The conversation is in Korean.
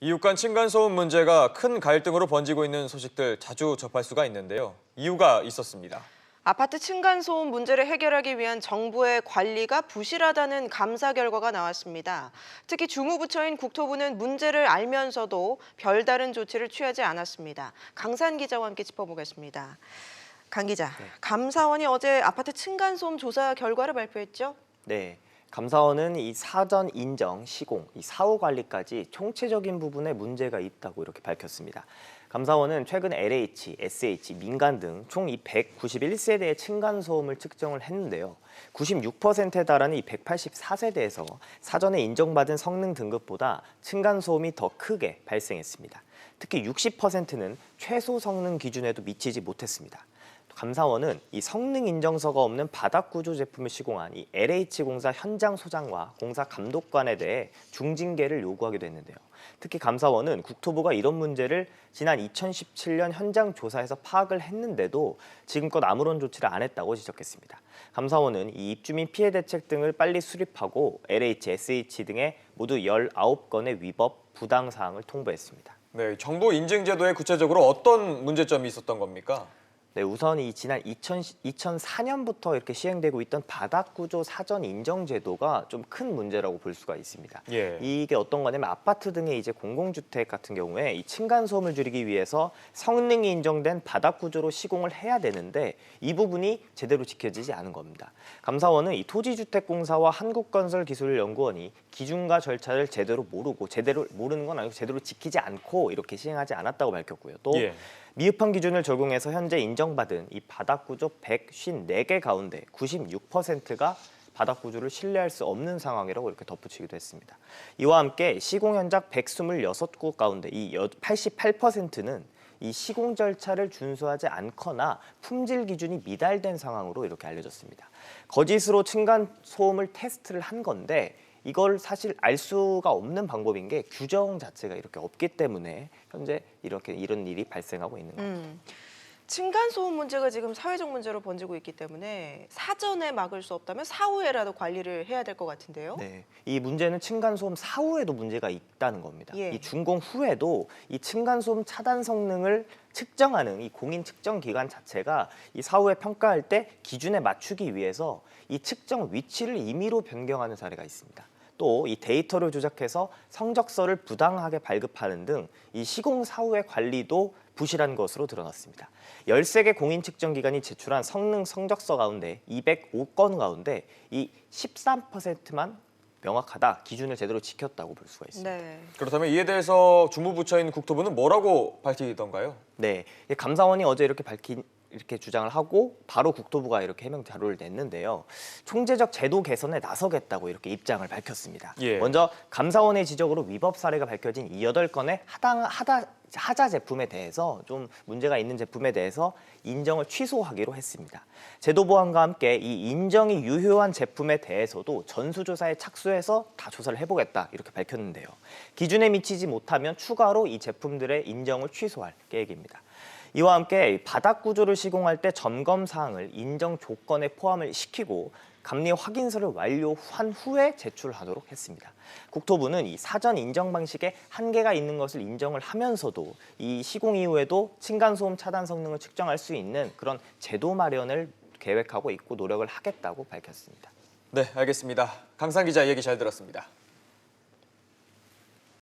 이웃 간 층간소음 문제가 큰 갈등으로 번지고 있는 소식들 자주 접할 수가 있는데요. 이유가 있었습니다. 아파트 층간소음 문제를 해결하기 위한 정부의 관리가 부실하다는 감사 결과가 나왔습니다. 특히 주무부처인 국토부는 문제를 알면서도 별다른 조치를 취하지 않았습니다. 강산 기자와 함께 짚어보겠습니다. 강 기자, 감사원이 어제 아파트 층간소음 조사 결과를 발표했죠? 네, 감사원은 이 사전 인정, 시공, 이 사후 관리까지 총체적인 부분에 문제가 있다고 이렇게 밝혔습니다. 감사원은 최근 LH, SH, 민간 등 총 이 191세대의 층간소음을 측정을 했는데요. 96%에 달하는 이 184세대에서 사전에 인정받은 성능 등급보다 층간소음이 더 크게 발생했습니다. 특히 60%는 최소 성능 기준에도 미치지 못했습니다. 감사원은 이 성능 인정서가 없는 바닥구조 제품을 시공한 이 LH공사 현장 소장과 공사 감독관에 대해 중징계를 요구하기도 했는데요. 특히 감사원은 국토부가 이런 문제를 지난 2017년 현장 조사에서 파악을 했는데도 지금껏 아무런 조치를 안 했다고 지적했습니다. 감사원은 이 입주민 피해 대책 등을 빨리 수립하고 LH, SH 등의 모두 19건의 위법, 부당 사항을 통보했습니다. 네, 정부 인증 제도에 구체적으로 어떤 문제점이 있었던 겁니까? 네, 우선 이 지난 2004년부터 이렇게 시행되고 있던 바닥구조 사전 인정 제도가 좀 큰 문제라고 볼 수가 있습니다. 예. 이게 어떤 거냐면 아파트 등의 이제 공공주택 같은 경우에 이 층간소음을 줄이기 위해서 성능이 인정된 바닥구조로 시공을 해야 되는데 이 부분이 제대로 지켜지지 않은 겁니다. 감사원은 이 토지주택공사와 한국건설기술연구원이 기준과 절차를 제대로 모르는 건 아니고 제대로 지키지 않고 이렇게 시행하지 않았다고 밝혔고요. 또 미흡한 기준을 적용해서 현재 인정받은 이 바닥구조 154개 가운데 96%가 바닥구조를 신뢰할 수 없는 상황이라고 이렇게 덧붙이기도 했습니다. 이와 함께 시공 현장 126곳 가운데 이 88%는 이 시공 절차를 준수하지 않거나 품질 기준이 미달된 상황으로 이렇게 알려졌습니다. 거짓으로 층간 소음을 테스트를 한 건데 이걸 사실 알 수가 없는 방법인 게 규정 자체가 이렇게 없기 때문에 현재 이런 일이 발생하고 있는 겁니다. 층간소음 문제가 지금 사회적 문제로 번지고 있기 때문에 사전에 막을 수 없다면 사후에라도 관리를 해야 될 것 같은데요. 네, 이 문제는 층간소음 사후에도 문제가 있다는 겁니다. 예. 이 준공 후에도 이 층간소음 차단 성능을 측정하는 이 공인 측정 기관 자체가 이 사후에 평가할 때 기준에 맞추기 위해서 이 측정 위치를 임의로 변경하는 사례가 있습니다. 또 이 데이터를 조작해서 성적서를 부당하게 발급하는 등 이 시공 사후의 관리도 부실한 것으로 드러났습니다. 13개 공인 측정 기관이 제출한 성능 성적서 가운데 205건 가운데 이 13%만 명확하다, 기준을 제대로 지켰다고 볼 수가 있습니다. 네. 그렇다면 이에 대해서 주무부처인 국토부는 뭐라고 밝히던가요? 네, 감사원이 어제 이렇게 주장을 하고 바로 국토부가 이렇게 해명 자료를 냈는데요. 총체적 제도 개선에 나서겠다고 이렇게 입장을 밝혔습니다. 예. 먼저 감사원의 지적으로 위법 사례가 밝혀진 이 8건의 하자 제품에 대해서 좀 문제가 있는 제품에 대해서 인정을 취소하기로 했습니다. 제도 보완과 함께 이 인정이 유효한 제품에 대해서도 전수조사에 착수해서 다 조사를 해보겠다 이렇게 밝혔는데요. 기준에 미치지 못하면 추가로 이 제품들의 인정을 취소할 계획입니다. 이와 함께 바닥 구조를 시공할 때 점검 사항을 인정 조건에 포함을 시키고 감리 확인서를 완료한 후에 제출하도록 했습니다. 국토부는 이 사전 인정 방식에 한계가 있는 것을 인정을 하면서도 이 시공 이후에도 층간소음 차단 성능을 측정할 수 있는 그런 제도 마련을 계획하고 있고 노력을 하겠다고 밝혔습니다. 네, 알겠습니다. 강산 기자 얘기 잘 들었습니다.